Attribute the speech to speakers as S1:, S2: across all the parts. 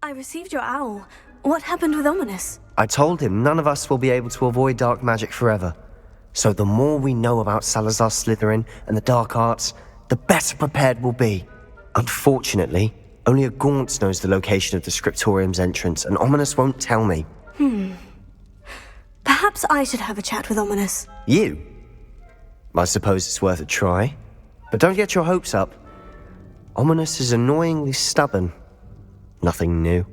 S1: I received your owl. What happened with Ominous?
S2: I told him none of us will be able to avoid dark magic forever. So the more we know about Salazar Slytherin and the dark arts, the better prepared we'll be. Unfortunately, only a Gaunt knows the location of the Scriptorium's entrance, and Ominous won't tell me.
S1: Perhaps I should have a chat with Ominous.
S2: You? I suppose it's worth a try. But don't get your hopes up. Ominous is annoyingly stubborn. Nothing new.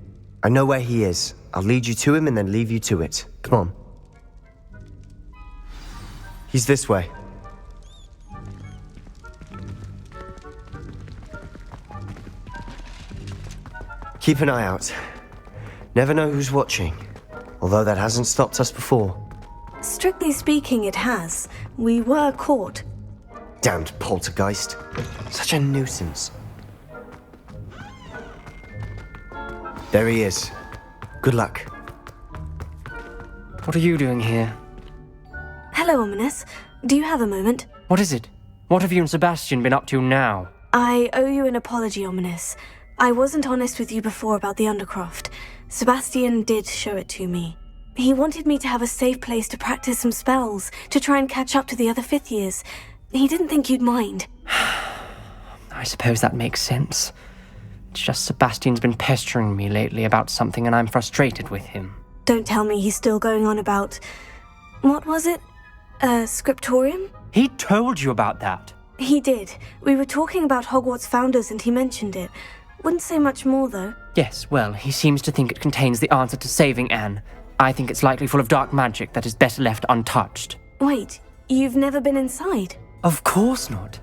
S2: I know where he is. I'll lead you to him and then leave you to it. Come on. He's this way. Keep an eye out. Never know who's watching. Although that hasn't stopped us before.
S1: Strictly speaking, it has. We were caught.
S2: Damned poltergeist. Such a nuisance. There he is. Good luck.
S3: What are you doing here?
S1: Hello, Ominous. Do you have a moment?
S3: What is it? What have you and Sebastian been up to now?
S1: I owe you an apology, Ominous. I wasn't honest with you before about the Undercroft. Sebastian did show it to me. He wanted me to have a safe place to practice some spells, to try and catch up to the other fifth years. He didn't think you'd mind.
S3: I suppose that makes sense. It's just Sebastian's been pestering me lately about something and I'm frustrated with him.
S1: Don't tell me he's still going on about... What was it? Scriptorium?
S3: He told you about that?
S1: He did. We were talking about Hogwarts founders and he mentioned it. Wouldn't say much more, though.
S3: Yes, well, he seems to think it contains the answer to saving Anne. I think it's likely full of dark magic that is better left untouched.
S1: Wait, you've never been inside?
S3: Of course not.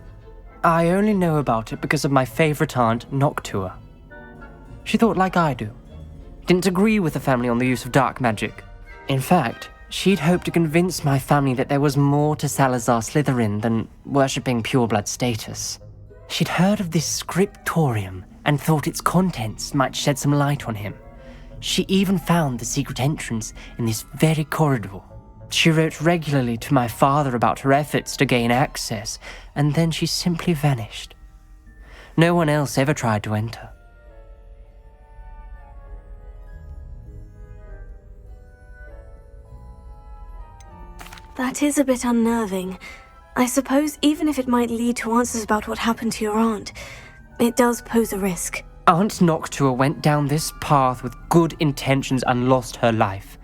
S3: I only know about it because of my favourite aunt, Noctua. She thought like I do. Didn't agree with the family on the use of dark magic. In fact, she'd hoped to convince my family that there was more to Salazar Slytherin than worshipping pureblood status. She'd heard of this scriptorium and thought its contents might shed some light on him. She even found the secret entrance in this very corridor. She wrote regularly to my father about her efforts to gain access, and then she simply vanished. No one else ever tried to enter.
S1: That is a bit unnerving. I suppose even if it might lead to answers about what happened to your aunt, it does pose a risk.
S3: Aunt Noctua went down this path with good intentions and lost her life.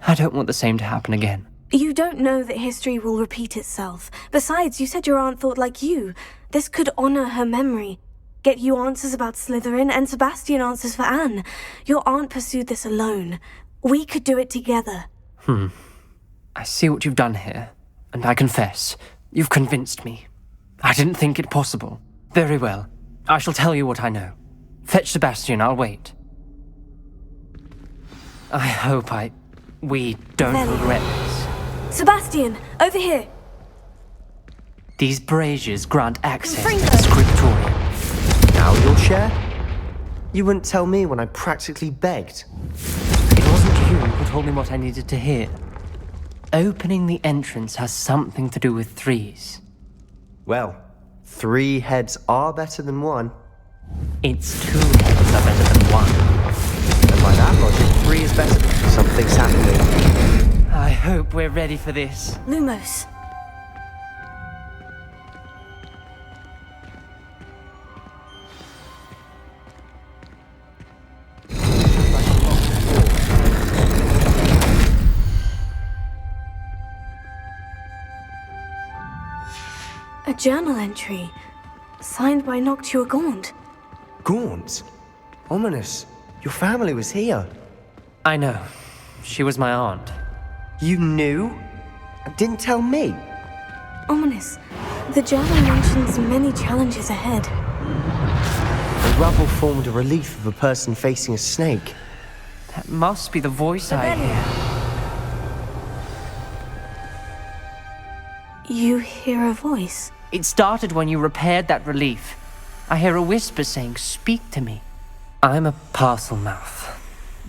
S3: I don't want the same to happen again.
S1: You don't know that history will repeat itself. Besides, you said your aunt thought like you. This could honor her memory. Get you answers about Slytherin and Sebastian answers for Anne. Your aunt pursued this alone. We could do it together.
S3: I see what you've done here, and I confess, you've convinced me. I didn't think it possible. Very well. I shall tell you what I know. Fetch Sebastian, I'll wait. I hope we don't regret this.
S1: Sebastian, over here!
S3: These braziers grant access to
S1: Bring
S3: the
S1: them.
S3: scriptorium.
S2: Now you'll share? You wouldn't tell me when I practically begged.
S3: It wasn't you who told me what I needed to hear. Opening the entrance has something to do with threes.
S2: Well, 3 heads are better than 1.
S3: It's 2 heads are better than 1.
S2: And by that logic, 3 is better because something's happening.
S3: I hope we're ready for this.
S1: Lumos. A journal entry, signed by Noctua Gaunt.
S2: Gaunt? Ominous. Your family was here.
S3: I know. She was my aunt.
S2: You knew? And didn't tell me?
S1: Ominous. The journal mentions many challenges ahead.
S2: The rubble formed a relief of a person facing a snake.
S3: That must be the voice I hear.
S1: You hear a voice.
S3: It started when you repaired that relief. I hear a whisper saying, "Speak to me." I'm a parcel mouth.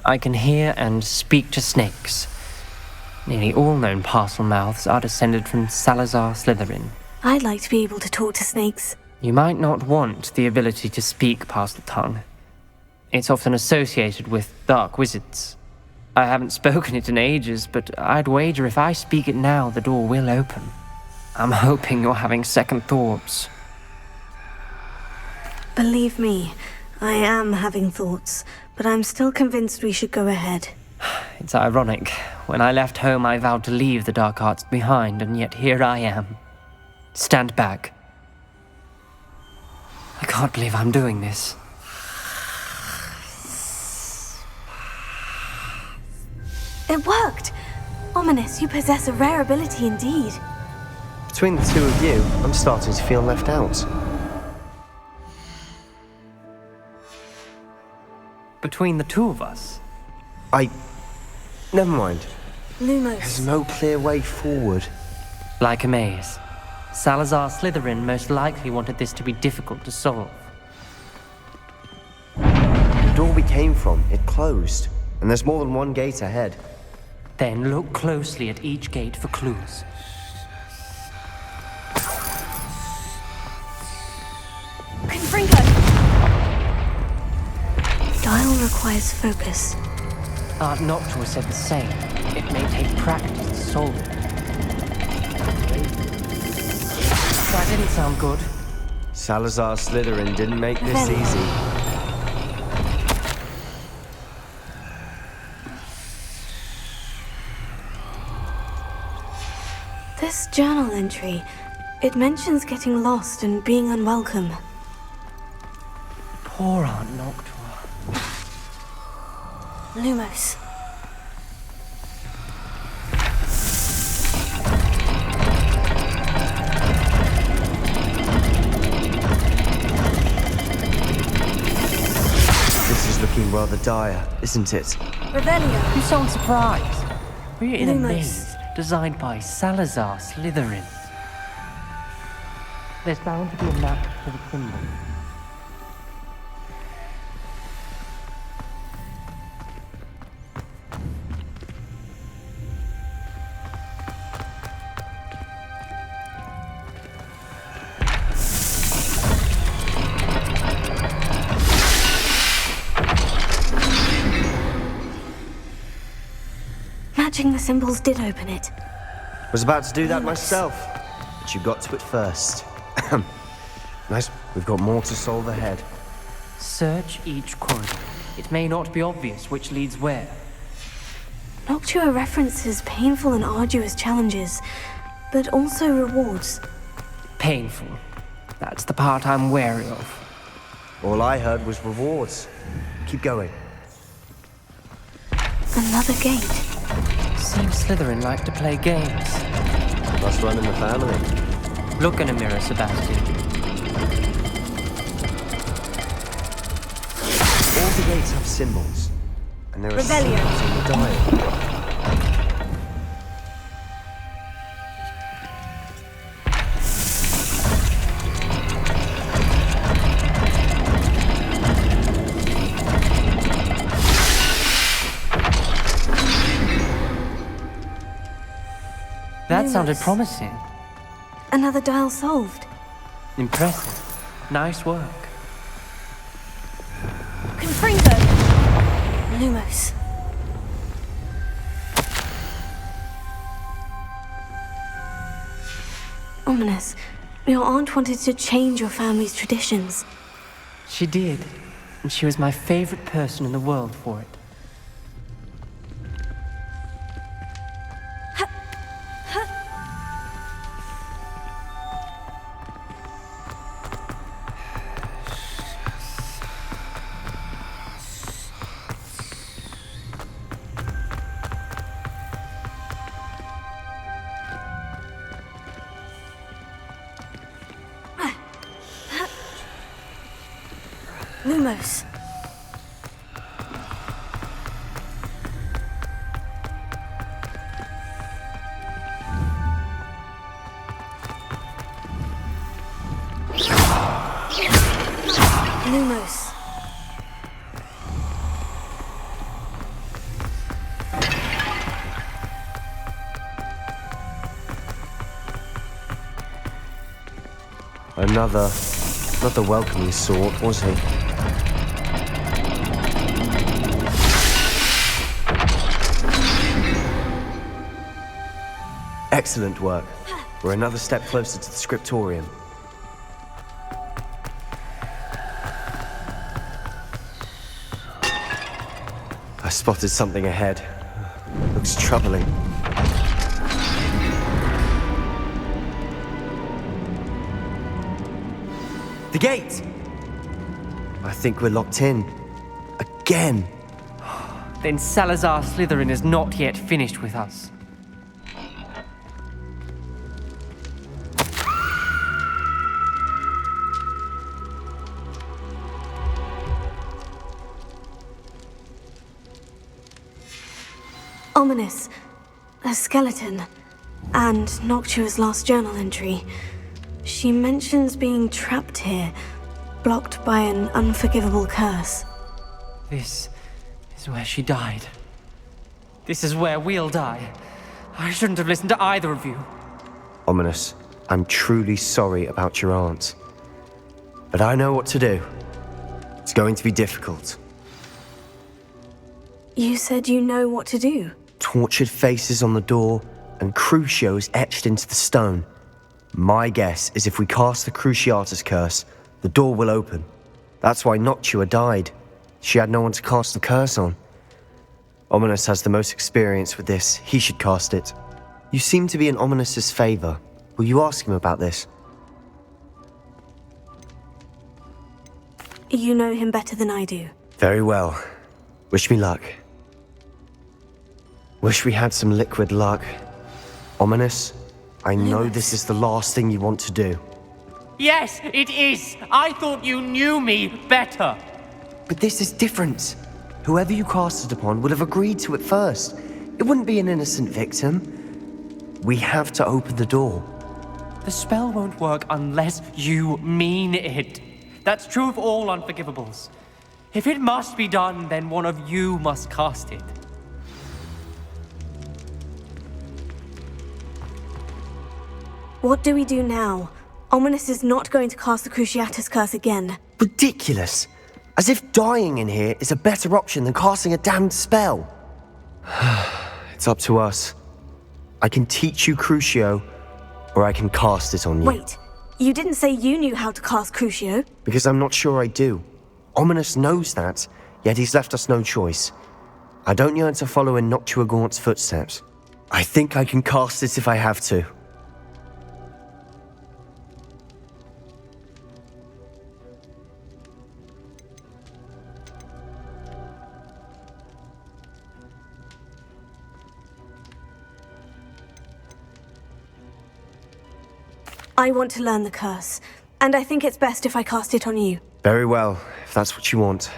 S3: I can hear and speak to snakes. Nearly all known parcel mouths are descended from Salazar Slytherin.
S1: I'd like to be able to talk to snakes.
S3: You might not want the ability to speak parcel tongue. It's often associated with dark wizards. I haven't spoken it in ages, but I'd wager if I speak it now, the door will open. I'm hoping you're having second thoughts.
S1: Believe me, I am having thoughts, but I'm still convinced we should go ahead.
S3: It's ironic. When I left home, I vowed to leave the dark arts behind, and yet here I am. Stand back. I can't believe I'm doing this.
S1: It worked! Ominous, you possess a rare ability indeed.
S2: Between the two of you, I'm starting to feel left out.
S3: Between the two of us?
S2: Never mind.
S1: Lumos.
S2: There's no clear way forward.
S3: Like a maze. Salazar Slytherin most likely wanted this to be difficult to solve.
S2: The door we came from, it closed. And there's more than one gate ahead.
S3: Then look closely at each gate for clues.
S1: Confringo! Dial requires focus.
S3: Aunt Noctua said the same. It may take practice to solve it. That didn't sound good.
S2: Salazar Slytherin didn't make this easy.
S1: This journal entry, it mentions getting lost and being unwelcome.
S3: Poor Aunt Noctua.
S1: Lumos.
S2: This is looking rather dire, isn't it?
S1: Revelio.
S3: You sound surprised. We're in a
S1: Lumos.
S3: maze designed by Salazar Slytherin. There's bound to be a map for the symbol.
S1: Matching the symbols did open it.
S2: Was about to do that myself, but you got to it first. Nice, we've got more to solve ahead.
S3: Search each corridor. It may not be obvious which leads where.
S1: Noctua references painful and arduous challenges, but also rewards.
S3: Painful. That's the part I'm wary of.
S2: All I heard was rewards. Keep going.
S1: Another gate.
S3: Seems Slytherin like to play games.
S2: Must run in the family.
S3: Look in a mirror, Sebastian.
S2: All the gates have symbols, and there are
S1: Revelio.
S2: symbols on the dial.
S3: That sounded
S1: Lumos.
S3: promising.
S1: Another dial solved.
S3: Impressive. Nice work.
S1: Confringo! Lumos. Ominous, your aunt wanted to change your family's traditions.
S3: She did. And she was my favorite person in the world for it.
S1: Lumos. Lumos.
S2: Another, not the welcoming sort, was he? Excellent work. We're another step closer to the scriptorium. I spotted something ahead. Looks troubling. The gate! I think we're locked in. Again.
S3: Then Salazar Slytherin is not yet finished with us.
S1: Ominous. A skeleton. And Noctua's last journal entry. She mentions being trapped here, blocked by an unforgivable curse.
S3: This is where she died. This is where we'll die. I shouldn't have listened to either of you.
S2: Ominous, I'm truly sorry about your aunt. But I know what to do. It's going to be difficult.
S1: You said you know what to do.
S2: Tortured faces on the door and Crucios etched into the stone. My guess is if we cast the Cruciatus curse, the door will open. That's why Noctua died. She had no one to cast the curse on. Ominous has the most experience with this. He should cast it. You seem to be in Ominous's favor. Will you ask him about this?
S1: You know him better than I do.
S2: Very well. Wish me luck. Wish we had some liquid luck. Ominous, I know this is the last thing you want to do.
S3: Yes, it is! I thought you knew me better!
S2: But this is different. Whoever you cast it upon would have agreed to it first. It wouldn't be an innocent victim. We have to open the door.
S3: The spell won't work unless you mean it. That's true of all unforgivables. If it must be done, then one of you must cast it.
S1: What do we do now? Ominous is not going to cast the Cruciatus curse again.
S2: Ridiculous. As if dying in here is a better option than casting a damned spell. It's up to us. I can teach you Crucio, or I can cast it on you.
S1: Wait, you didn't say you knew how to cast Crucio?
S2: Because I'm not sure I do. Ominous knows that, yet he's left us no choice. I don't yearn to follow in Noctua Gaunt's footsteps. I think I can cast it if I have to.
S1: I want to learn the curse, and I think it's best if I cast it on you.
S2: Very well, if that's what you want.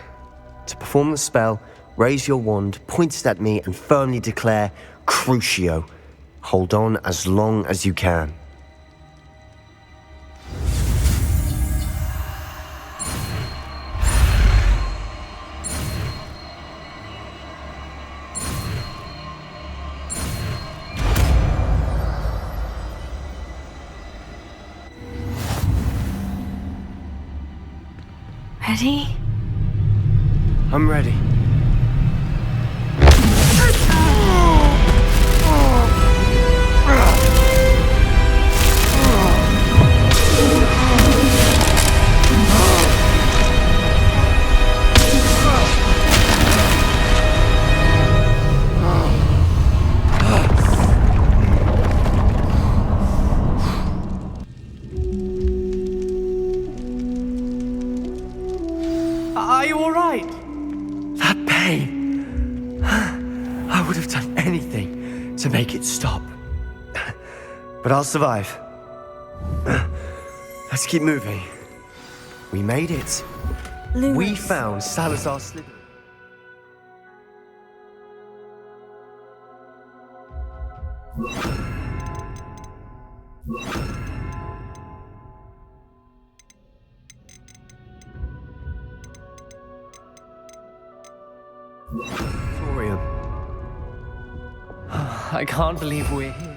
S2: To perform the spell, raise your wand, point it at me, and firmly declare, Crucio. Hold on as long as you can.
S1: Ready?
S2: I'm ready.
S3: Are you all right?
S2: That pain. I would have done anything to make it stop. But I'll survive. Let's keep moving. We made it.
S1: Lumos.
S2: We found Salazar Slytherin. Scriptorium.
S3: I can't believe we're here.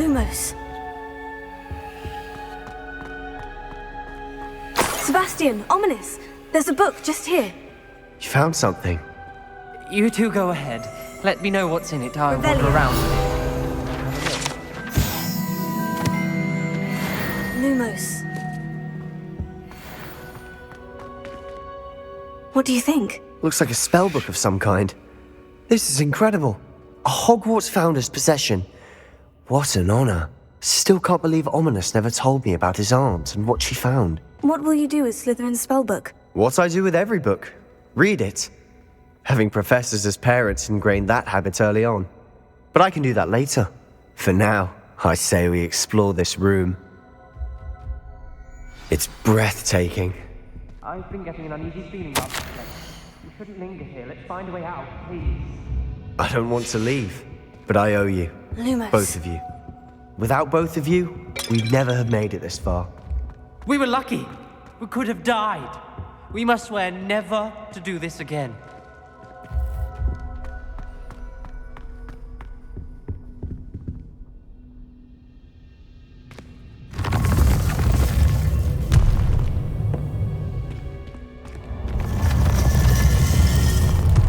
S1: Lumos. Sebastian, ominous. There's a book just here.
S2: You found something.
S3: You two go ahead. Let me know what's in it. I'll wander
S1: Revelio.
S3: around.
S1: Lumos. What do you think?
S2: Looks like a spellbook of some kind. This is incredible. A Hogwarts founder's possession. What an honor. Still can't believe Ominous never told me about his aunt and what she found.
S1: What will you do with Slytherin's spellbook?
S2: What I do with every book. Read it. Having professors as parents ingrained that habit early on. But I can do that later. For now, I say we explore this room. It's breathtaking.
S3: I've been getting an uneasy feeling about this place. We shouldn't linger here. Let's find a way out, please.
S2: I don't want to leave, but I owe you.
S1: Lumos.
S2: Both of you. Without both of you, we'd never have made it this far.
S3: We were lucky. We could have died. We must swear never to do this again.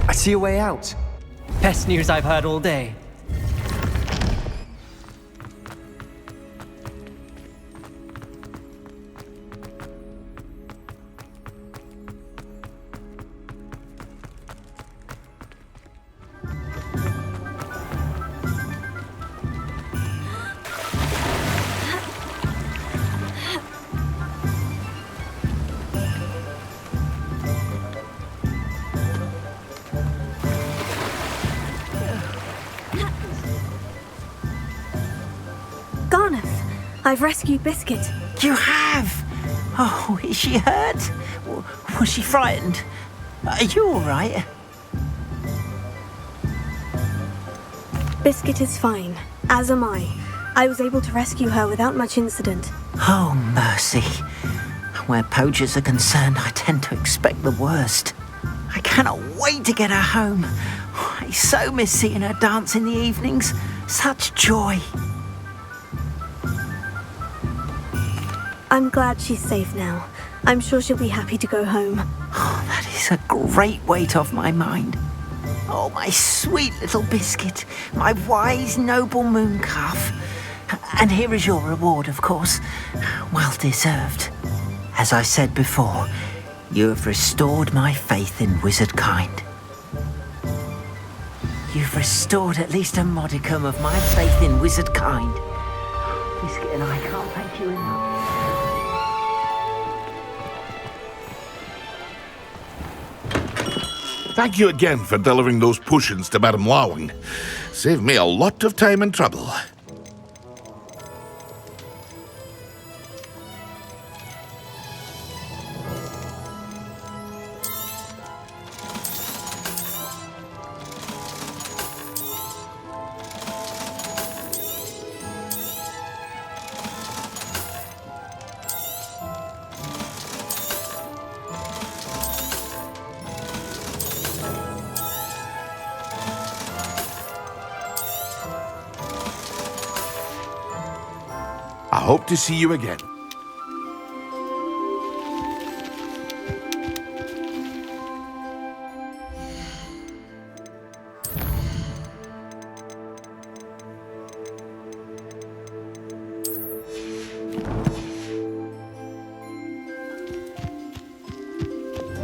S2: I see a way out.
S3: Best news I've heard all day.
S1: I've rescued Biscuit.
S4: You have? Oh, is she hurt? Was she frightened? Are you all right?
S1: Biscuit is fine, as am I. I was able to rescue her without much incident.
S4: Oh, mercy. Where poachers are concerned, I tend to expect the worst. I cannot wait to get her home. I so miss seeing her dance in the evenings. Such joy.
S1: I'm glad she's safe now. I'm sure she'll be happy to go home.
S4: Oh, that is a great weight off my mind. Oh, my sweet little Biscuit, my wise, noble moon calf. And here is your reward, of course. Well deserved. As I said before, you have restored my faith in wizard kind. You've restored at least a modicum of my faith in wizard kind. Biscuit and I can't thank you enough.
S5: Thank you again for delivering those potions to Madame Lawing. Saved me a lot of time and trouble. I hope to see you again.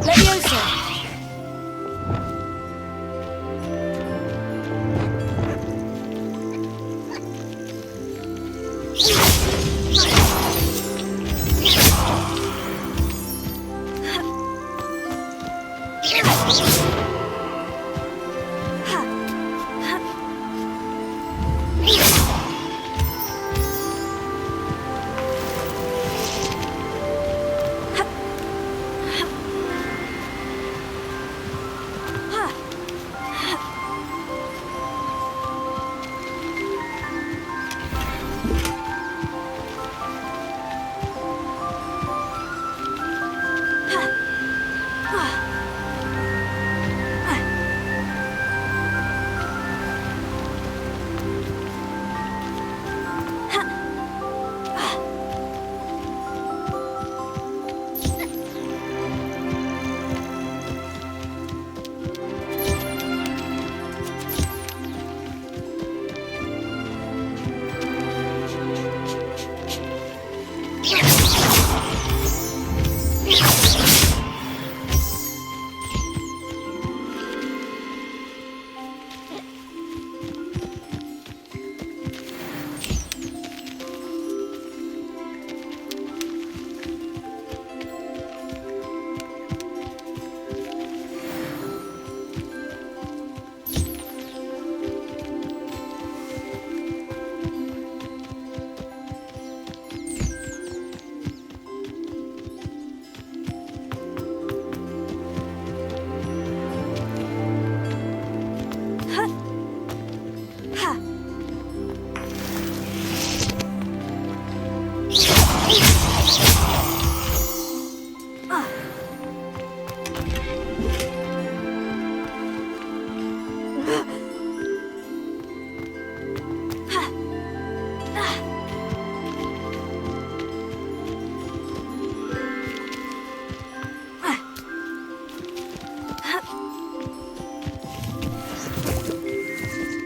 S1: Leviosa!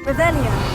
S1: Revelio.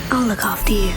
S1: I'll look after you.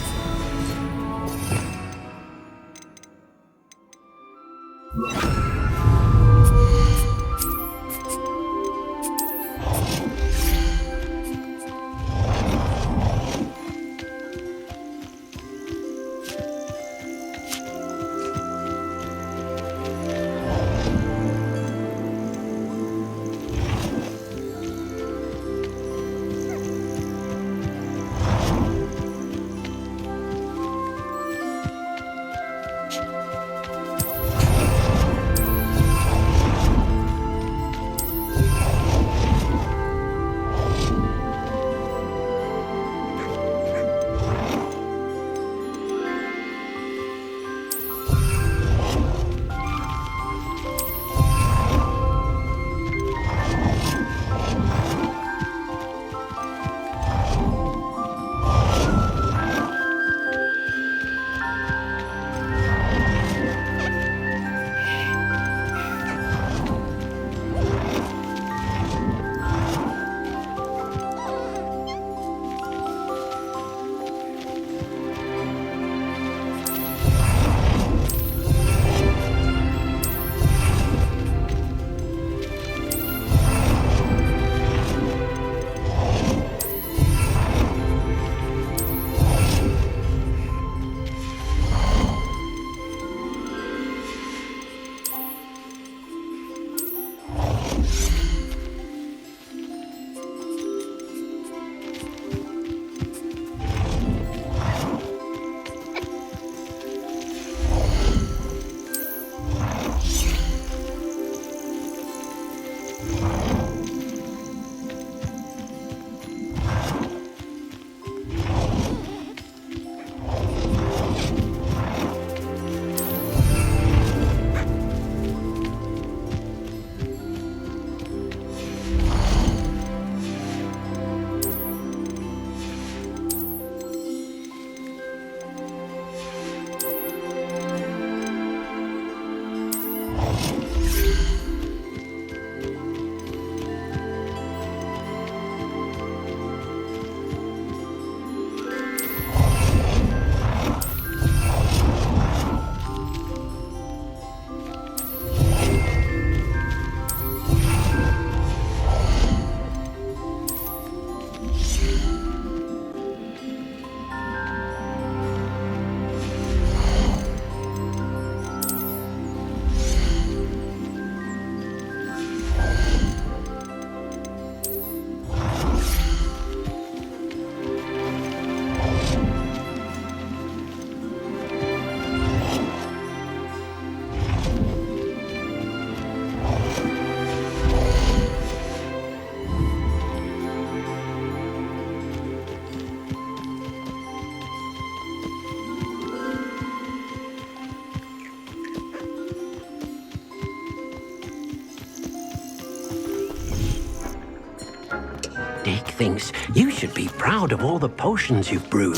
S6: Dick thinks you should be proud of all the potions you've brewed.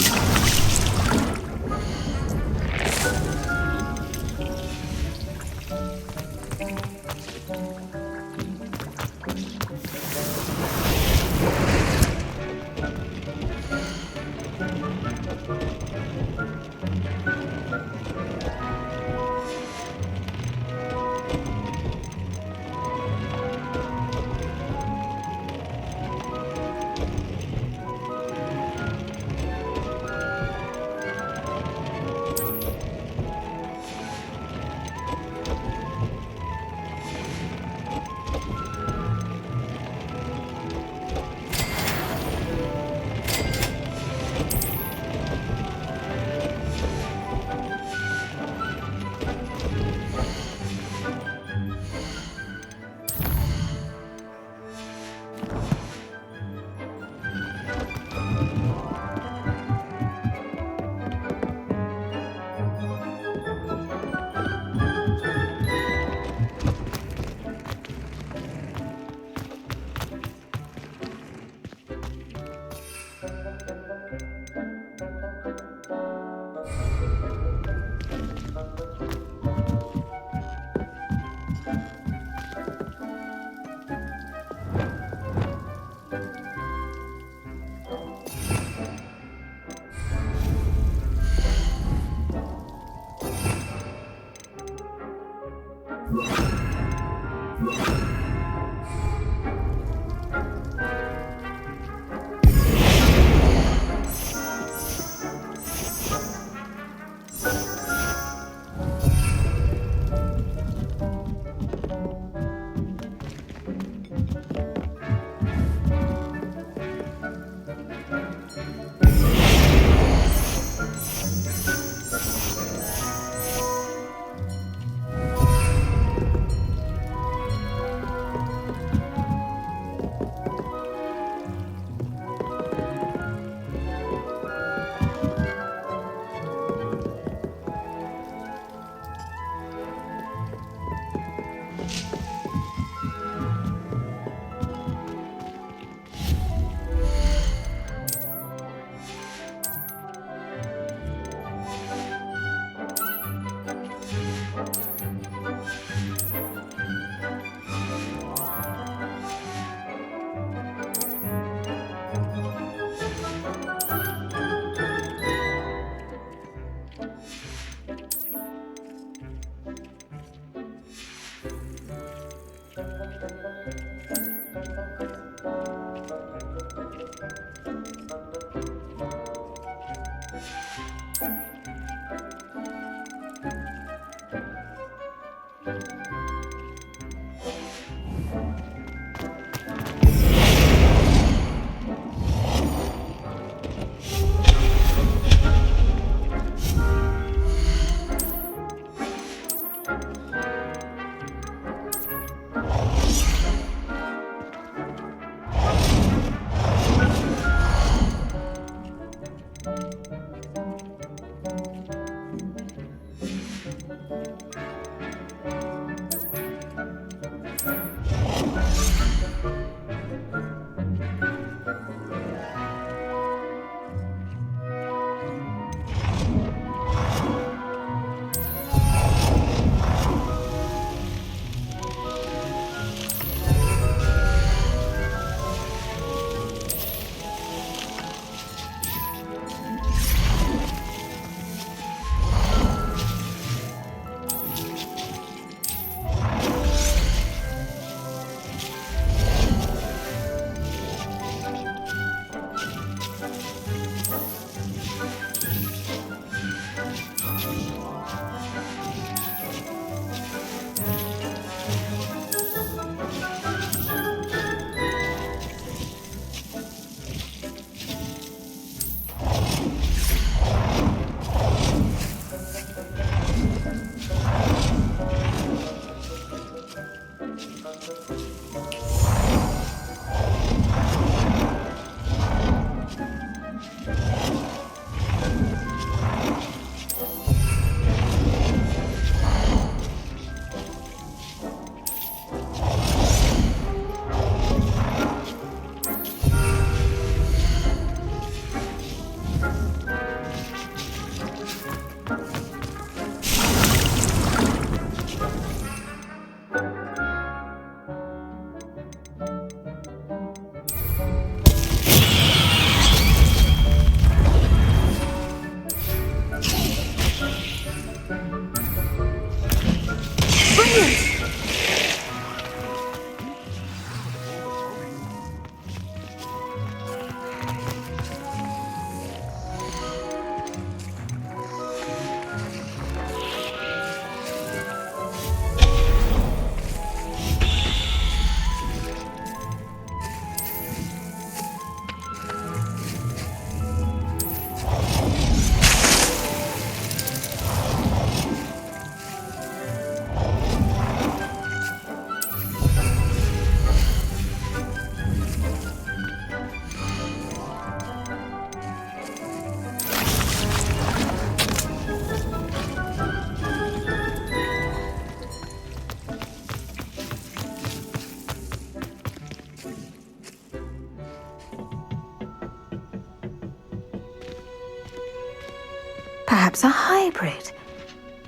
S7: Perhaps a hybrid.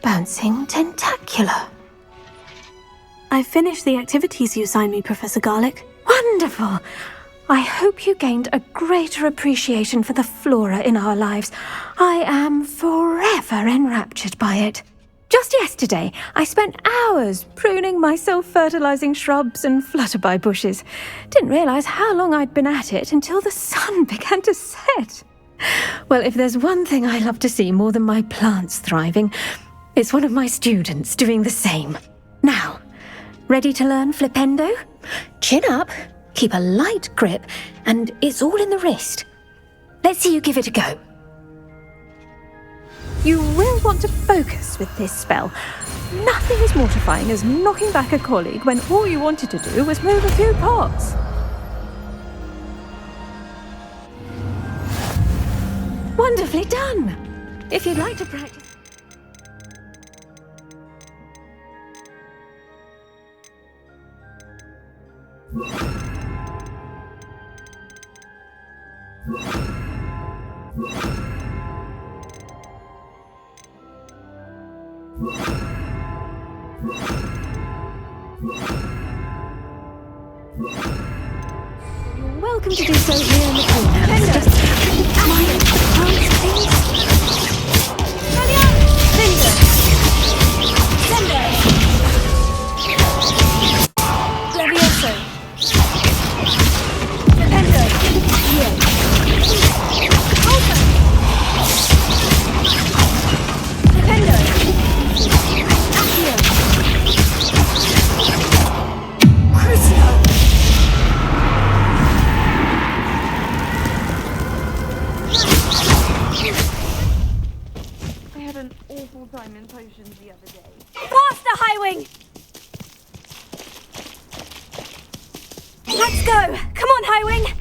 S7: Bouncing tentacular.
S1: I finished the activities you assigned me, Professor Garlick.
S7: Wonderful! I hope you gained a greater appreciation for the flora in our lives. I am forever enraptured by it. Just yesterday, I spent hours pruning my self-fertilizing shrubs and flutterby bushes. Didn't realize how long I'd been at it until the sun began to set. Well, if there's one thing I love to see more than my plants thriving, it's one of my students doing the same. Now, Ready to learn Flipendo? Chin up, keep a light grip, and it's all in the wrist. Let's see you give it a go. You will want to focus with this spell. Nothing as mortifying as knocking back a colleague when all you wanted to do was move a few parts. Wonderfully done! If you'd like to practice... You're welcome to do so here in the greenhouse. Just quiet, please. Levioso. Flipendo. Here. Alpha. Flipendo. Accio. Crucio. I had an awful time in potions the other day. Faster, Highwing! Let's go! Come on, Highwing!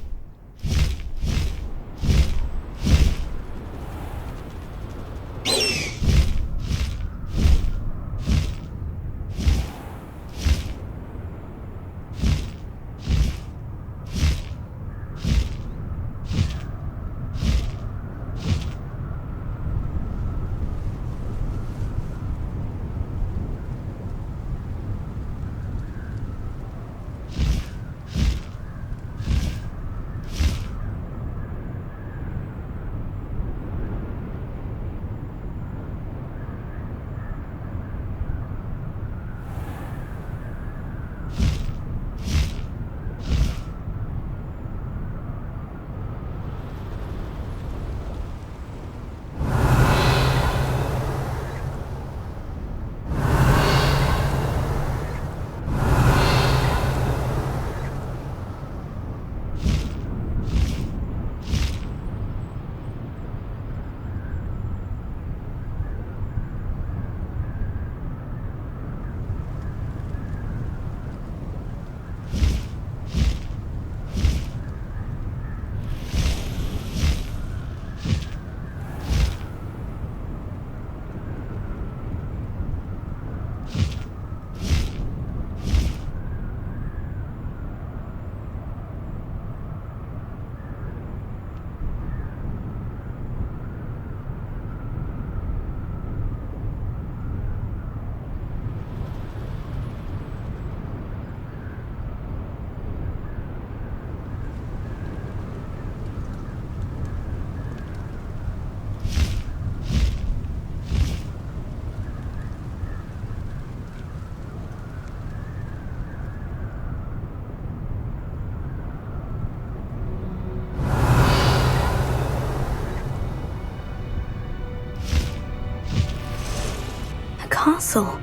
S1: Castle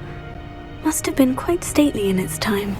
S1: must have been quite stately in its time.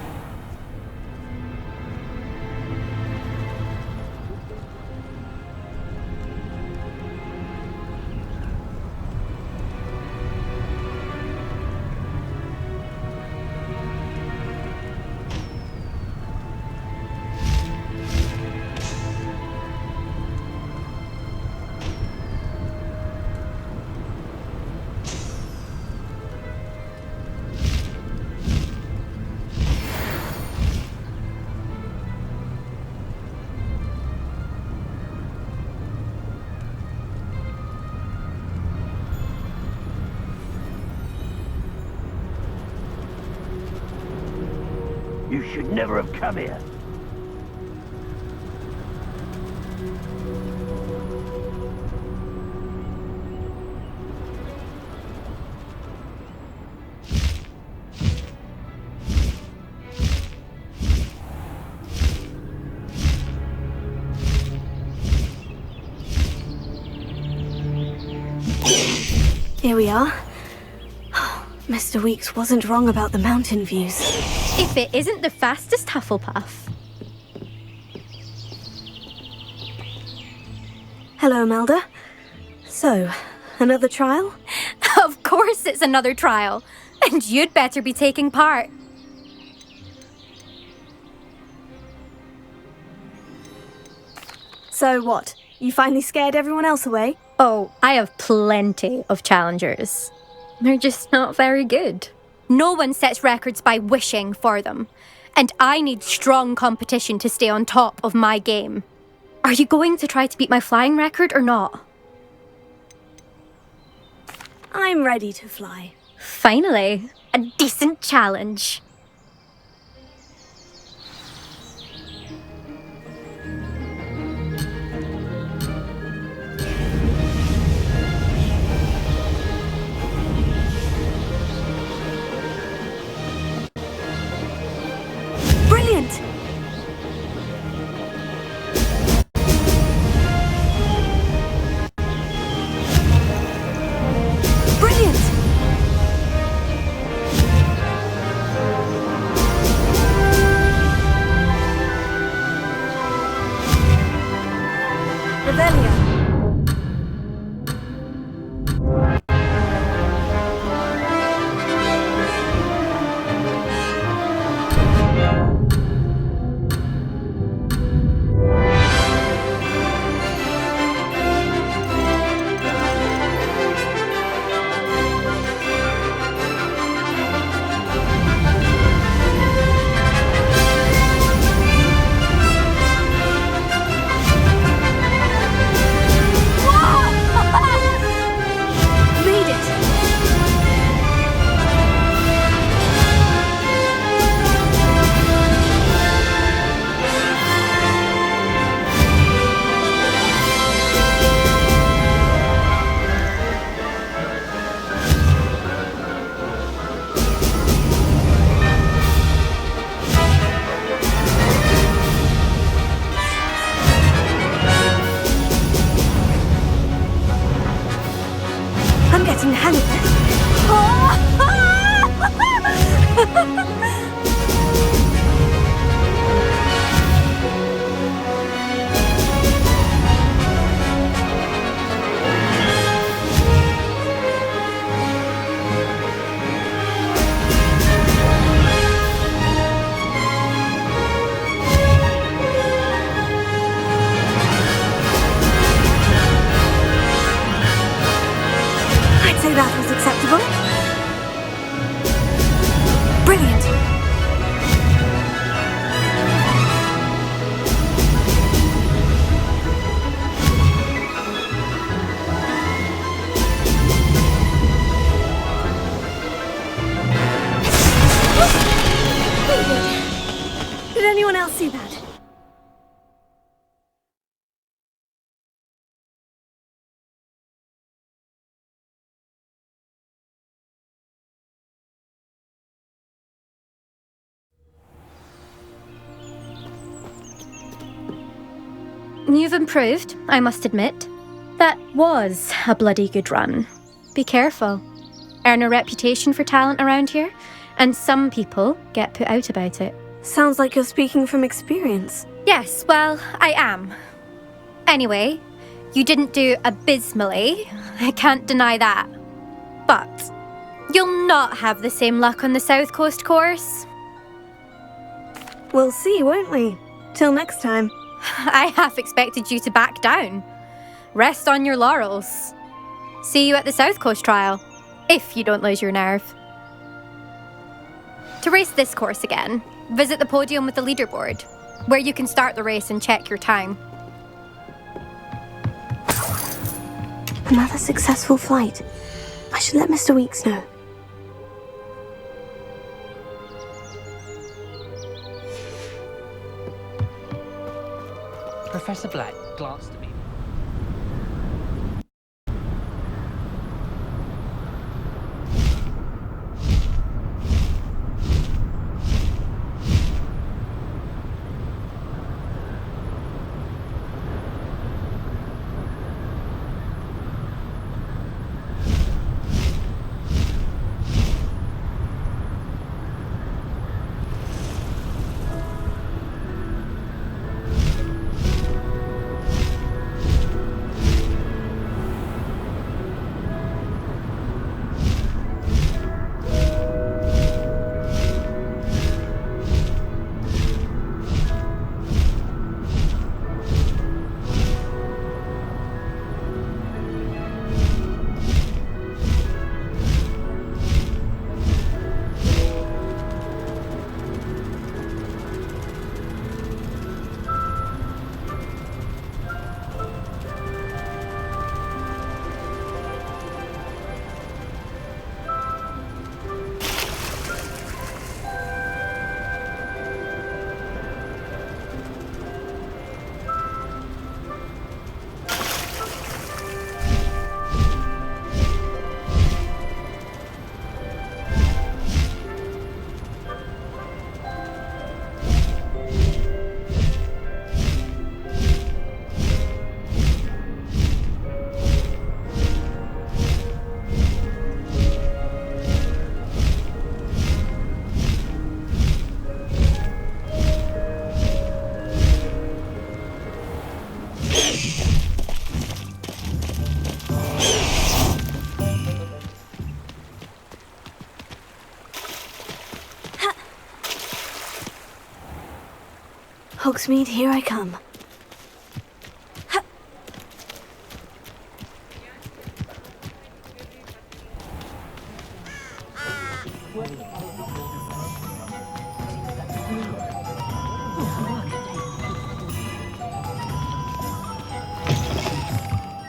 S6: You should never have come here.
S1: Here we are. Mr. Weeks wasn't wrong about the mountain views.
S8: If it isn't the fastest Hufflepuff.
S1: Hello, Imelda. So, another trial?
S8: Of course it's another trial. And you'd better be taking part.
S1: So what? You finally scared everyone else away?
S8: Oh, I have plenty of challengers. They're just not very good. No one sets records by wishing for them. And I need strong competition to stay on top of my game. Are you going to try to beat my flying record or not?
S1: I'm ready to fly.
S8: Finally, a decent challenge.
S1: Brilliant! Brilliant! Revelia. Read it! I'm getting the hang of it. I'd say that was acceptable. Brilliant. Did anyone else see that?
S8: You've improved, I must admit. That was a bloody good run. Be careful. Earn a reputation for talent around here, and some people get put out about it.
S1: Sounds like you're speaking from experience.
S8: Yes, well, I am. Anyway, you didn't do abysmally. I can't deny that. But you'll not have the same luck on the South Coast course.
S1: We'll see, won't we? Till next time.
S8: I half expected you to back down. Rest on your laurels. See you at the South Coast trial, if you don't lose your nerve. To race this course again, visit the podium with the leaderboard, where you can start the race and check your time.
S1: Another successful flight. I should let Mr. Weeks know.
S3: Professor Black glanced at me.
S1: Hogsmeade, here I come.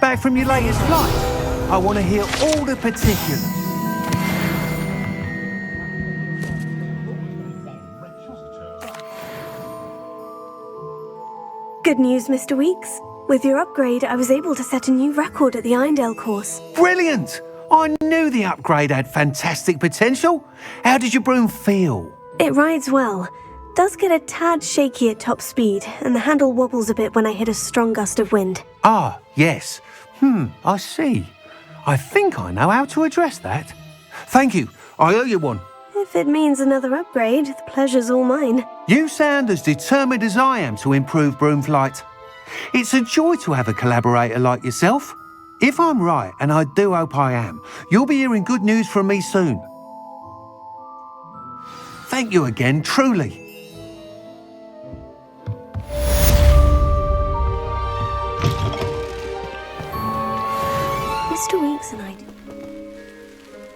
S9: Back from your latest flight? I want to hear all the particulars.
S1: Good news, Mr. Weeks. With your upgrade, I was able to set a new record at the Irondale course.
S9: Brilliant! I knew the upgrade had fantastic potential. How did your broom feel?
S1: It rides well. Does get a tad shaky at top speed, and the handle wobbles a bit when I hit a strong gust of wind.
S9: Ah, yes. I see. I think I know how to address that. Thank you. I owe you one.
S1: If it means another upgrade, the pleasure's all mine.
S9: You sound as determined as I am to improve broom flight. It's a joy to have a collaborator like yourself. If I'm right, and I do hope I am, you'll be hearing good news from me soon. Thank you again, truly.
S1: Mr. Weeks and I...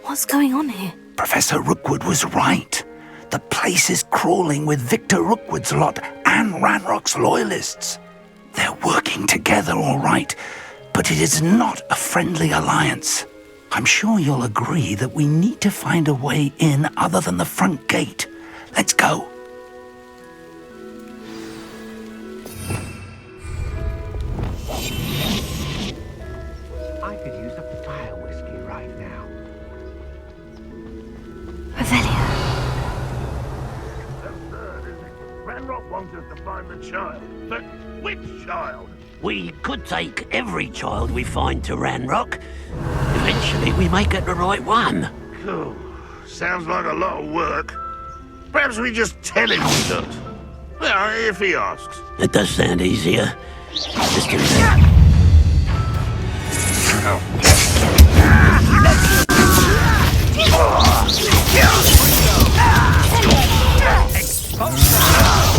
S1: What's going on here?
S4: Professor Rookwood was right. The place is crawling with Victor Rookwood's lot and Ranrock's loyalists. They're working together all right, but it is not a friendly alliance. I'm sure you'll agree that we need to find a way in other than the front gate. Let's go.
S9: I could use a fire whiskey right now.
S1: Revelio.
S5: Ranrock wants us to find the child. But which child?
S6: We could take every child we find to Ranrock. Eventually we may get the right one.
S5: Cool. Sounds like a lot of work. Perhaps we just tell him we don't. Well, if he asks.
S6: It does sound easier. Just do that.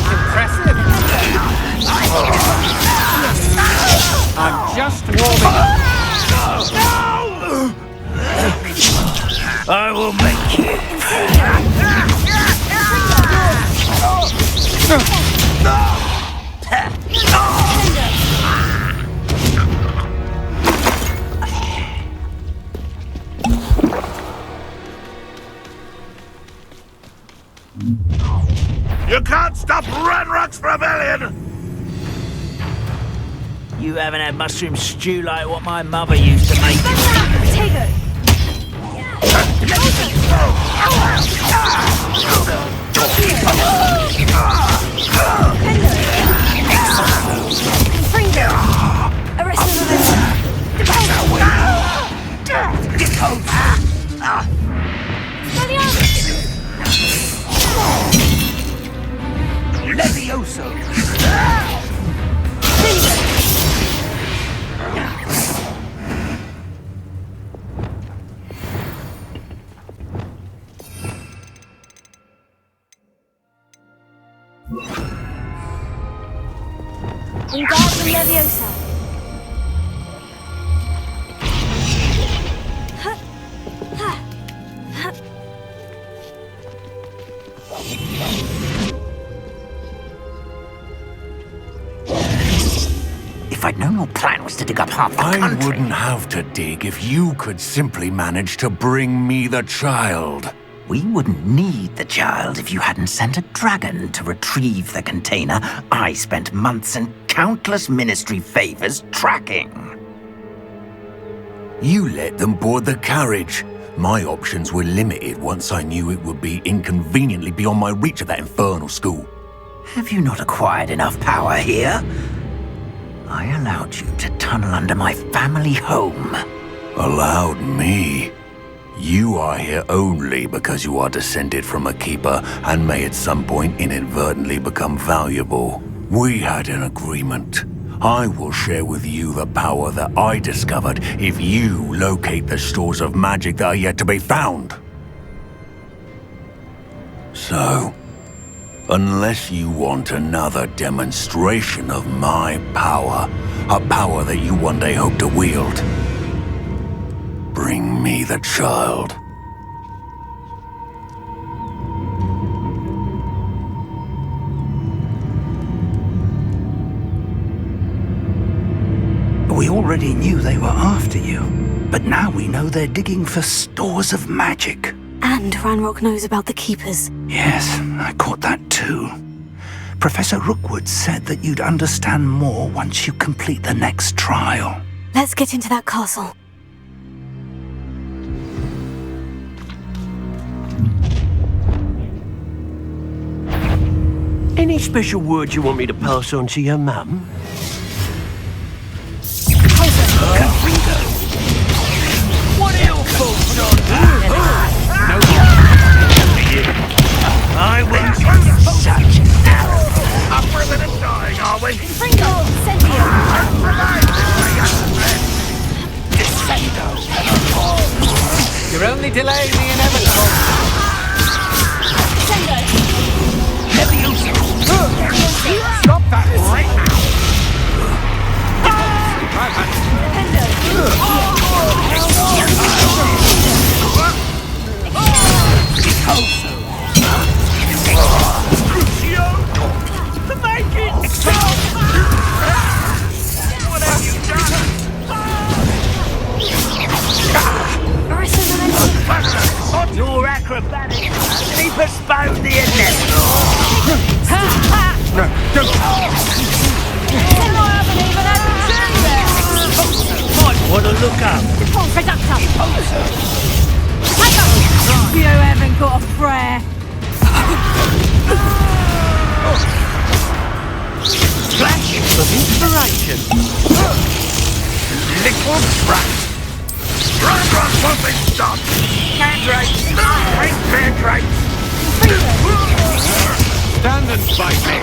S3: Impressive. I'm just warming up.
S4: I will make you.
S5: You can't stop Ranrock's rebellion!
S4: You haven't had mushroom stew like what my mother used to make. Levioso!
S1: Wingardium Leviosa.
S4: If I'd known your plan was to dig up half the
S10: I
S4: country...
S10: wouldn't have to dig if you could simply manage to bring me the child.
S4: We wouldn't need the child if you hadn't sent a dragon to retrieve the container I spent months and countless ministry favors tracking.
S10: You let them board the carriage. My options were limited once I knew it would be inconveniently beyond my reach at that infernal school.
S4: Have you not acquired enough power here? I allowed you to tunnel under my family home.
S10: Allowed me? You are here only because you are descended from a keeper and may at some point inadvertently become valuable. We had an agreement. I will share with you the power that I discovered if you locate the stores of magic that are yet to be found. So, Unless you want another demonstration of my power, a power that you one day hope to wield. Bring me the child.
S11: We already knew they were after you, but now we know they're digging for stores of magic.
S1: And Ranrock knows about the Keepers.
S11: Yes, I caught that too. Professor Rookwood said that you'd understand more once you complete the next trial.
S1: Let's get into that castle.
S6: Any special words you want me to pass on to your mum? What are your thoughts on I will such
S5: Upper than a dying, are we?
S3: You're only delaying the inevitable.
S5: Stop that right now! What have you done? Your acrobatics may postpone the inevitable.
S3: No, don't.
S6: Might want to look up.
S7: You haven't got a prayer.
S6: Flash of inspiration.
S5: Little brat. Run, something stop. Candrake. Candrake.
S9: Stand and fight me.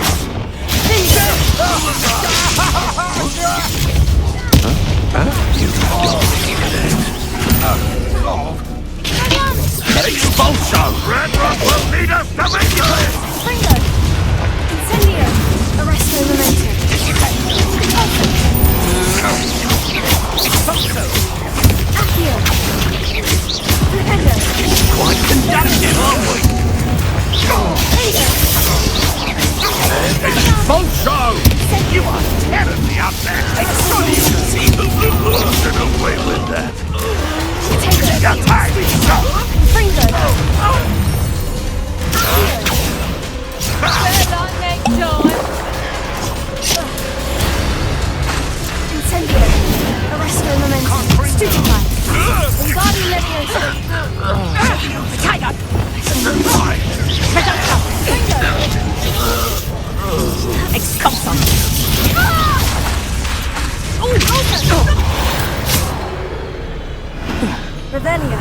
S5: Expulso! Ranrock will need us to make good!
S1: Incendio! Arresto Memento. Accio! Flipendo!
S6: Quite conductive, aren't we?
S5: Expulso! You are terribly up there! Excelsior! Get away with that! Your time is up!
S1: Incendio! Arresto Memento. Stupefy! Wingardium Leviosa! Tiger! Expulsum! Revelio!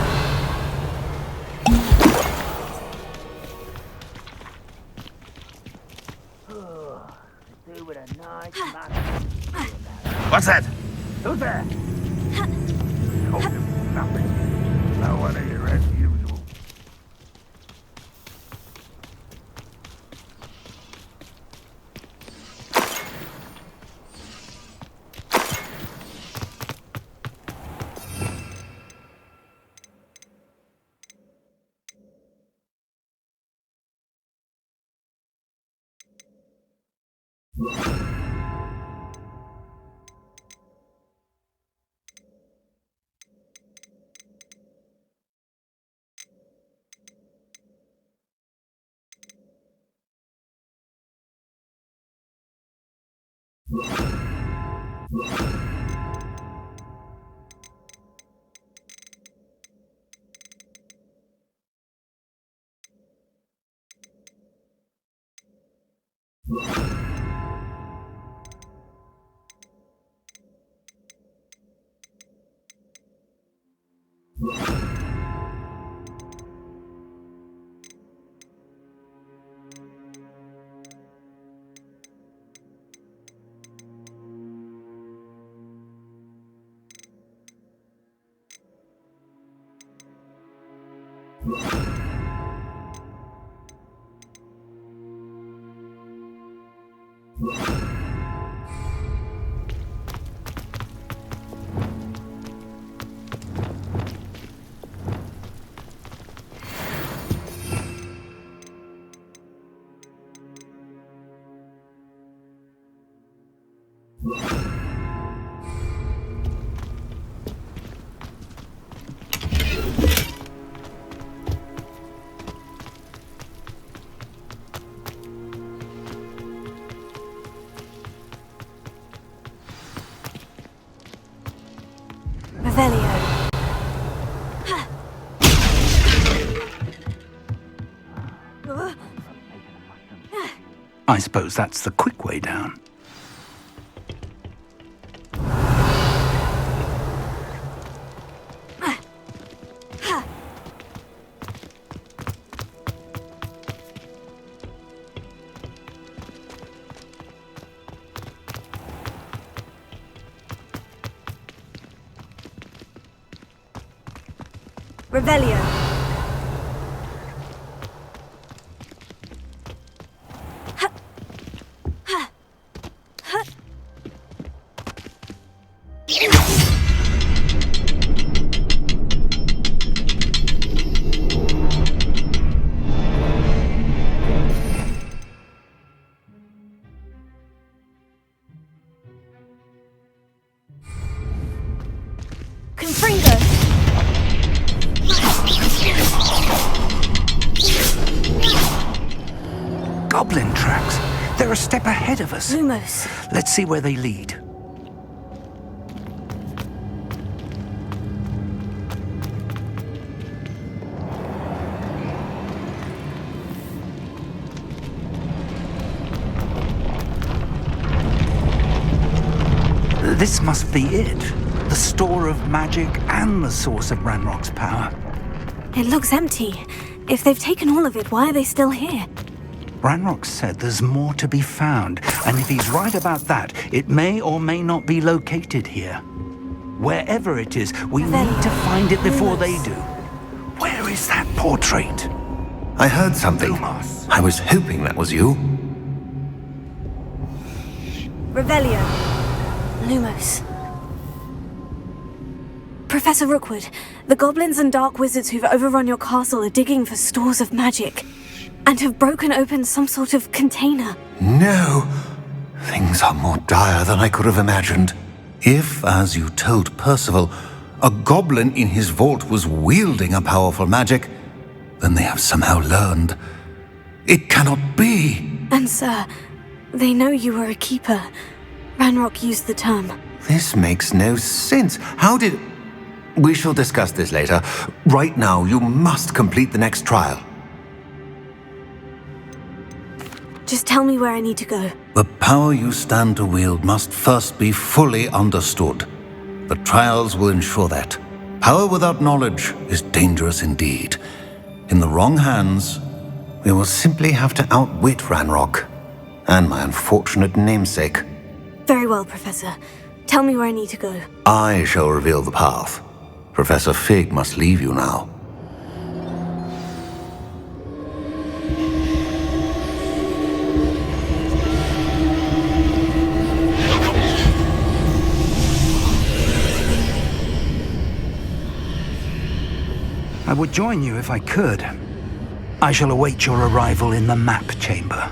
S5: What's that? Who's there? Told him nothing. No one here as usual.
S1: Revelio.
S11: I suppose that's the quick way down.
S1: Revelio. Confringo.
S11: Goblin tracks. They're a step ahead of us.
S1: Lumos.
S11: Let's see where they lead. This must be it. The store of magic and the source of Ranrock's power.
S1: It looks empty. If they've taken all of it, why are they still here?
S11: Ranrock said there's more to be found, and if he's right about that, it may or may not be located here. Wherever it is, we need to find it before they do. Where is that portrait?
S10: I heard something. I was hoping that was you.
S1: Revelio. Lumos. Professor Rookwood, the goblins and dark wizards who've overrun your castle are digging for stores of magic and have broken open some sort of container.
S10: No. Things are more dire than I could have imagined. If, as you told Percival, a goblin in his vault was wielding a powerful magic, then they have somehow learned. It cannot be.
S1: And sir, they know you were a keeper. Ranrock used the term.
S10: This makes no sense. How did... We shall discuss this later. Right now, you must complete the next trial.
S1: Just tell me where I need to go.
S10: The power you stand to wield must first be fully understood. The trials will ensure that. Power without knowledge is dangerous indeed. In the wrong hands, we will simply have to outwit Ranrock and my unfortunate namesake.
S1: Very well, Professor. Tell me where I need to go.
S10: I shall reveal the path. Professor Fig must leave you now.
S11: I would join you if I could. I shall await your arrival in the map chamber.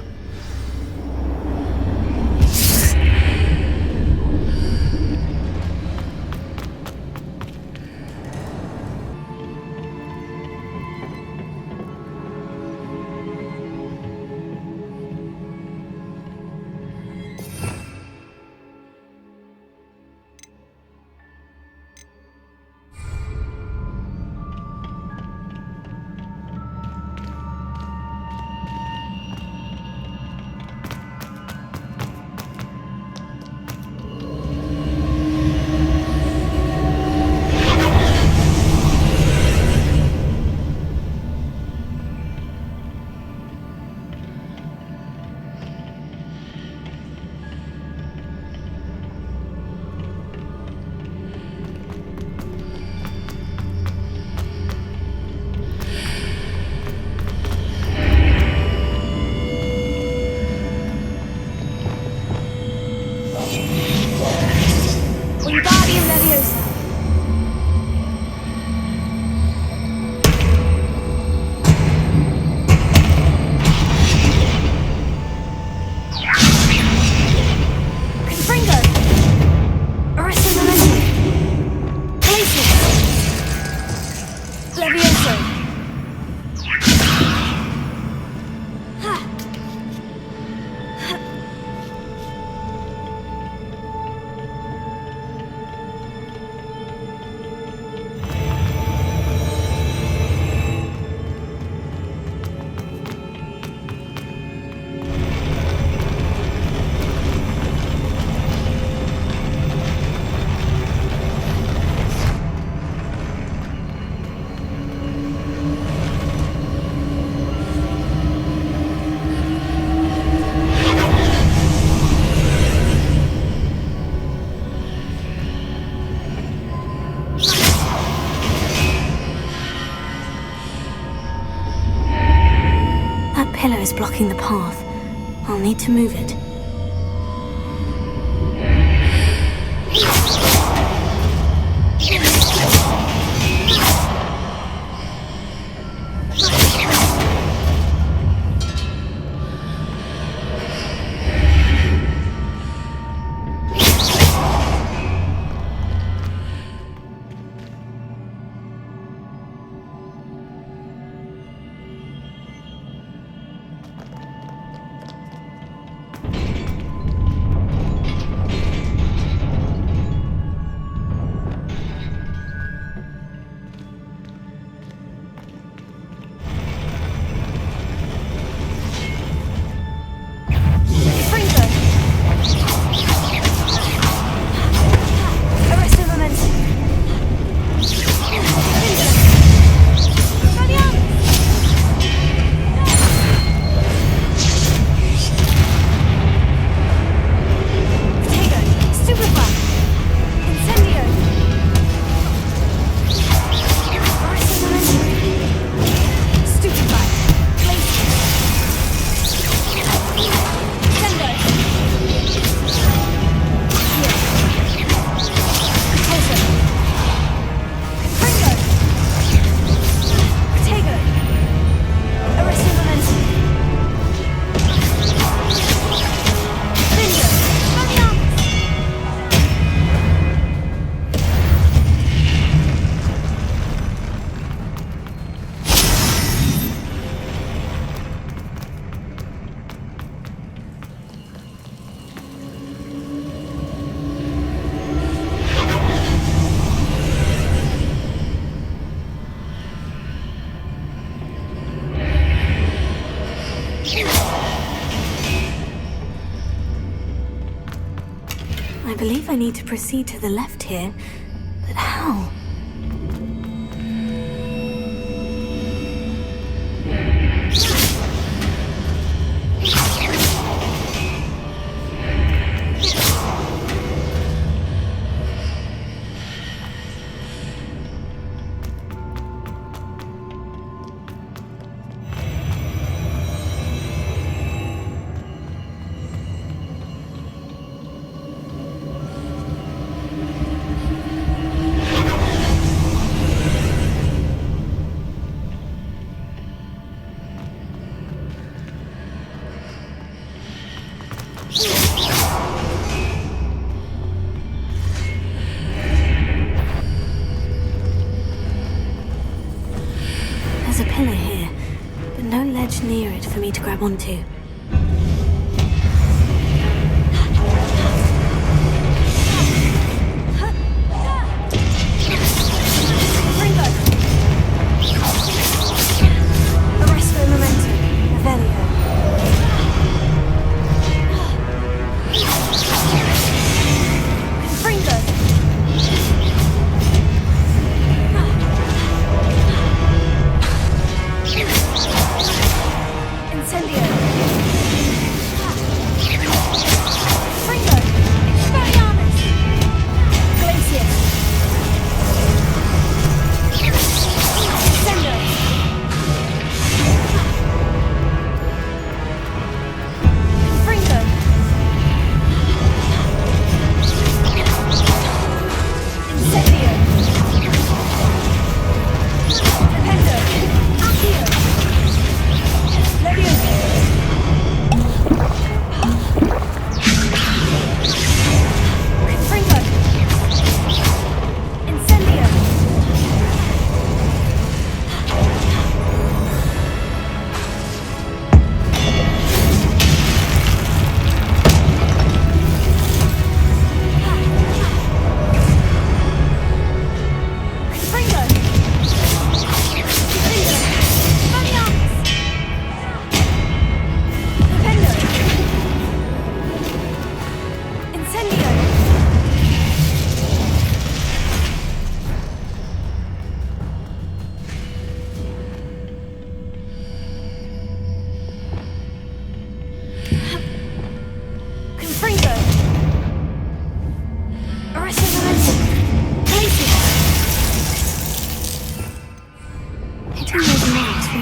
S1: is blocking the path. I'll need to move it. I believe I need to proceed to the left here, but how? There's a pillar here, but no ledge near it for me to grab onto.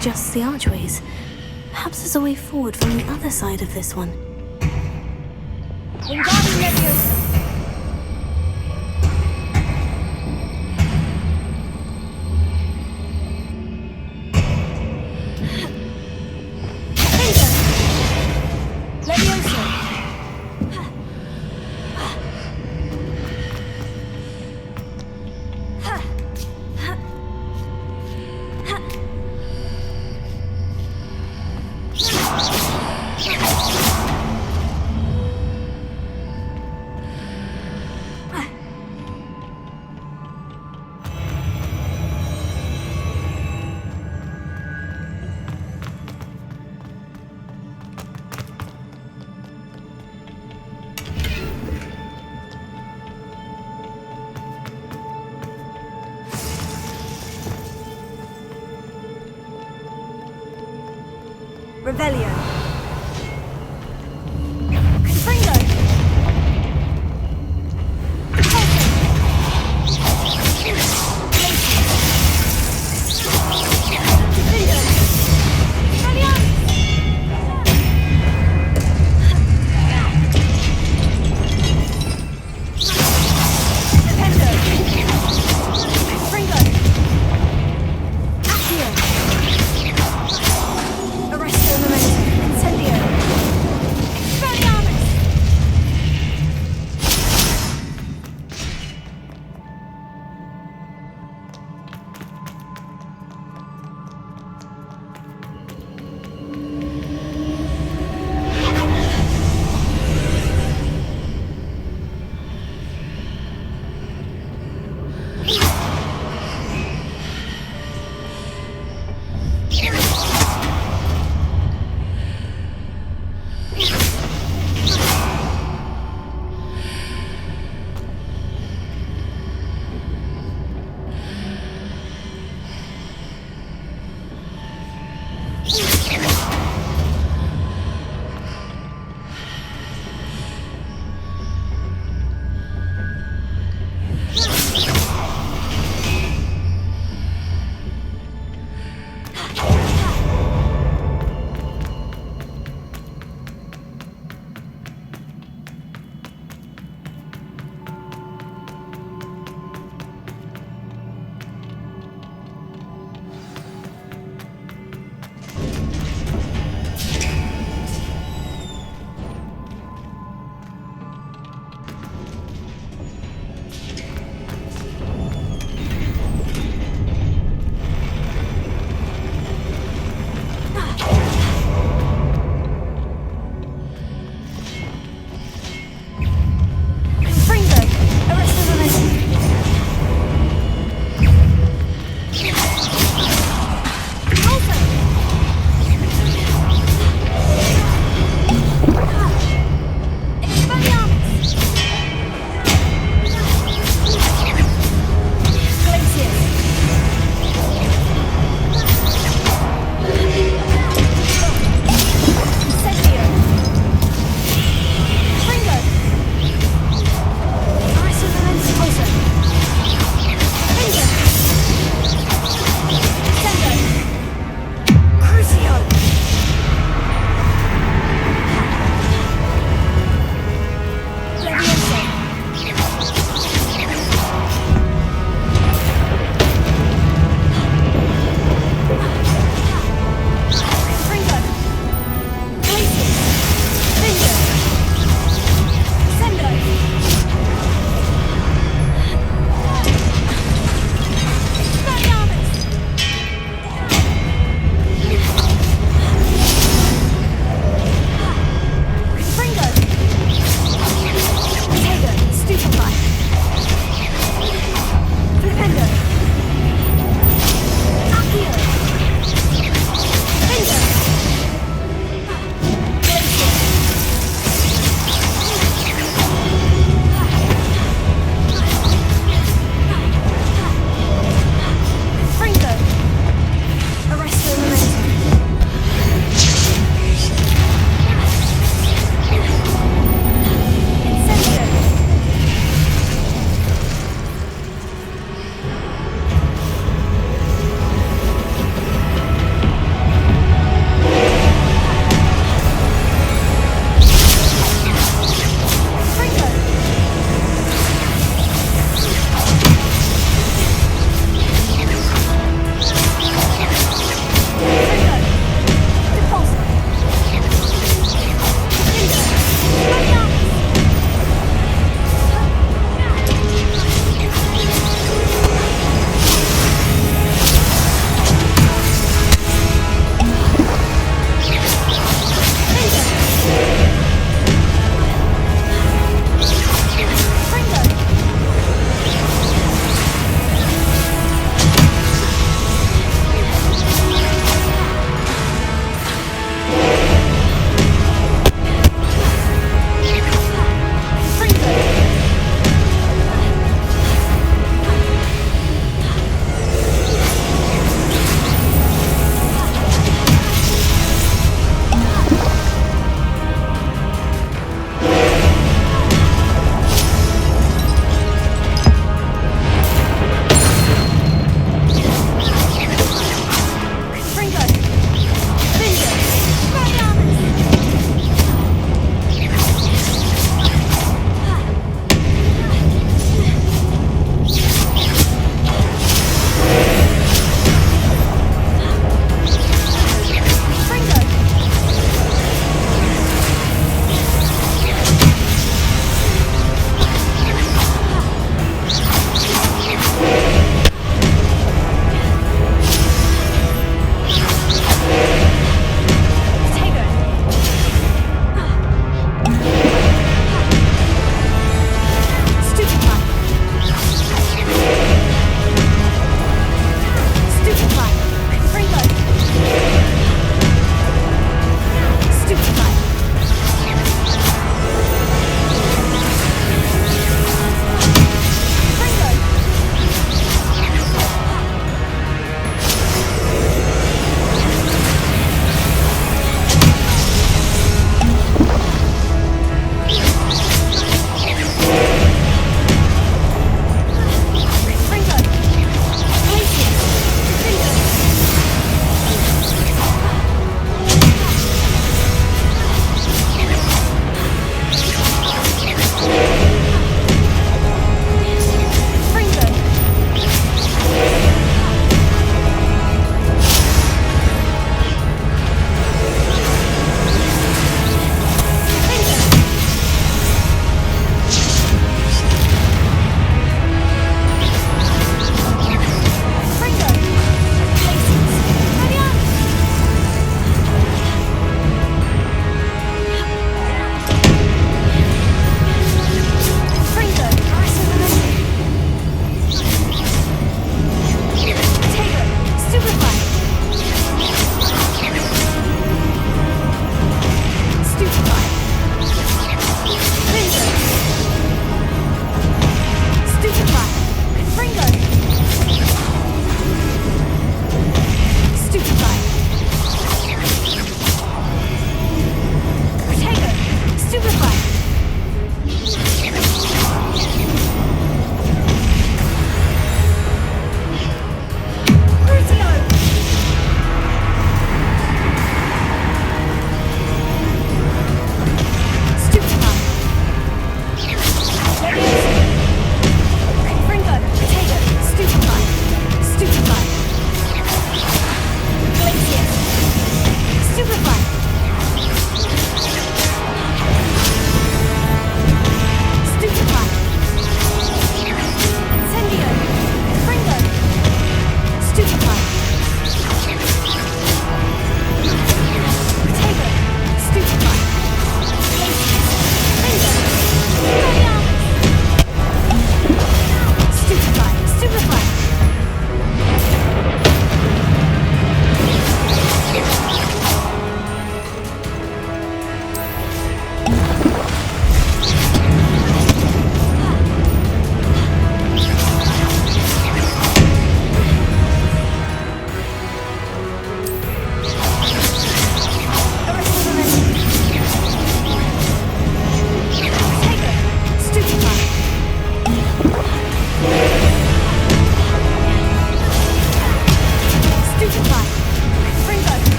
S1: Just the archways. Perhaps there's a way forward from the other side of this one.
S12: Revelio.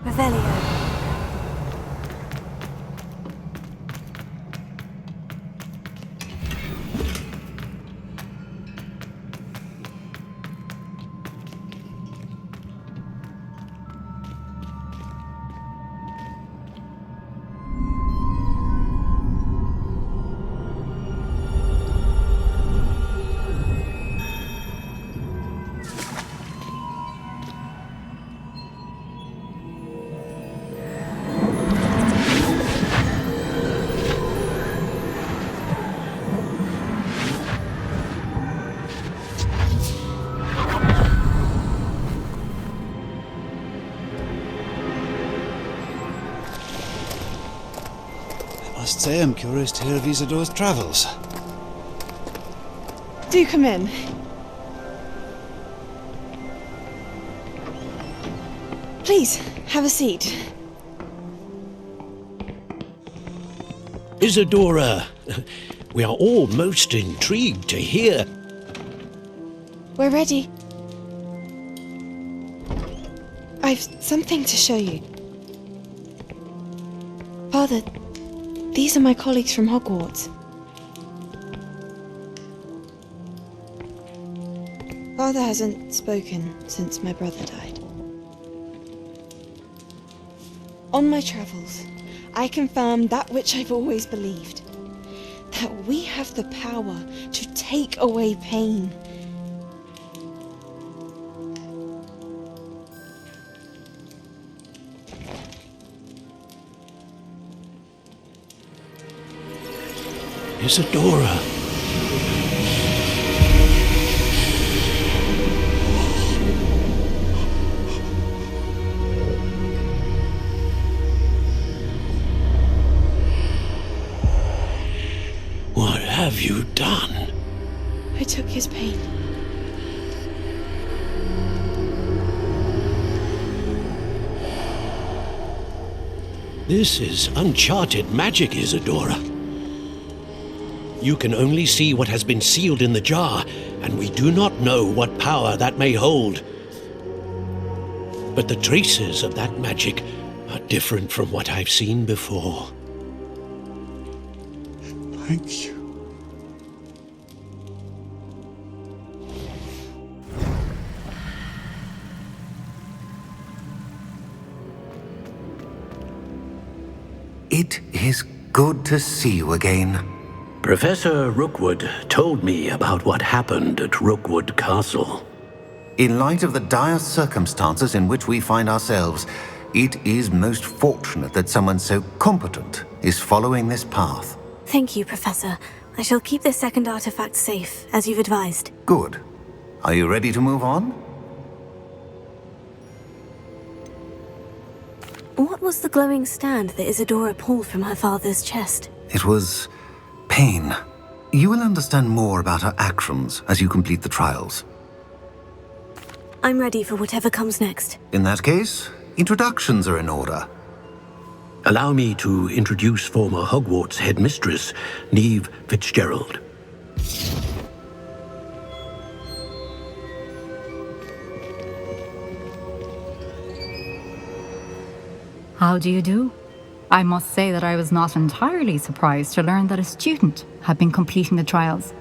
S1: Revelio.
S12: I must say I'm curious to hear of Isadora's travels.
S13: Do come in. Please, have a seat.
S6: Isadora, we are all most intrigued to hear.
S13: We're ready. I've something to show you. Father, these are my colleagues from Hogwarts. Father hasn't spoken since my brother died. On my travels, I confirmed that which I've always believed. That we have the power to take away pain.
S6: Isadora. What have you done?
S13: I took his pain.
S6: This is uncharted magic, Isadora. You can only see what has been sealed in the jar, and we do not know what power that may hold. But the traces of that magic are different from what I've seen before.
S12: Thank you.
S11: It is good to see you again.
S6: Professor Rookwood told me about what happened at Rookwood Castle.
S11: In light of the dire circumstances in which we find ourselves, it is most fortunate that someone so competent is following this path.
S1: Thank you, Professor. I shall keep this second artifact safe, as you've advised.
S11: Good. Are you ready to move on?
S1: What was the glowing stand that Isadora pulled from her father's chest?
S11: It was pain. You will understand more about her actions as you complete the trials.
S1: I'm ready for whatever comes next.
S11: In that case, introductions are in order.
S6: Allow me to introduce former Hogwarts headmistress, Neve Fitzgerald.
S14: How do you do? I must say that I was not entirely surprised to learn that a student had been completing the trials.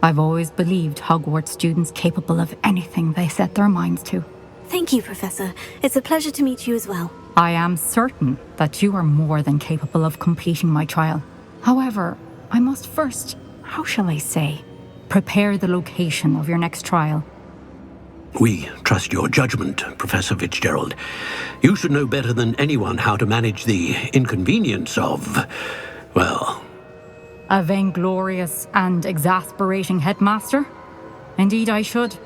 S14: I've always believed Hogwarts students capable of anything they set their minds to.
S1: Thank you, Professor. It's a pleasure to meet you as well.
S14: I am certain that you are more than capable of completing my trial. However, I must first, how shall I say, prepare the location of your next trial.
S6: We trust your judgment, Professor Fitzgerald. You should know better than anyone how to manage the inconvenience of, well...
S14: A vainglorious and exasperating headmaster? Indeed I should.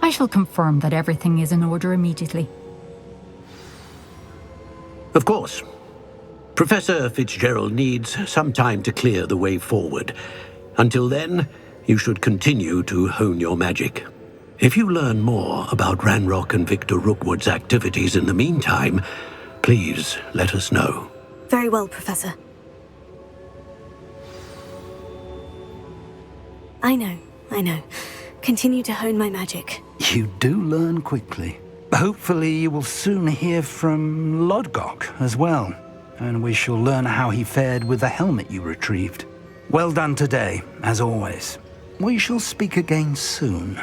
S14: I shall confirm that everything is in order immediately.
S6: Of course. Professor Fitzgerald needs some time to clear the way forward. Until then, you should continue to hone your magic. If you learn more about Ranrock and Victor Rookwood's activities in the meantime, please let us know.
S1: Very well, Professor. I know. Continue to hone my magic.
S11: You do learn quickly. Hopefully you will soon hear from Lodgok as well, and we shall learn how he fared with the helmet you retrieved. Well done today, as always. We shall speak again soon.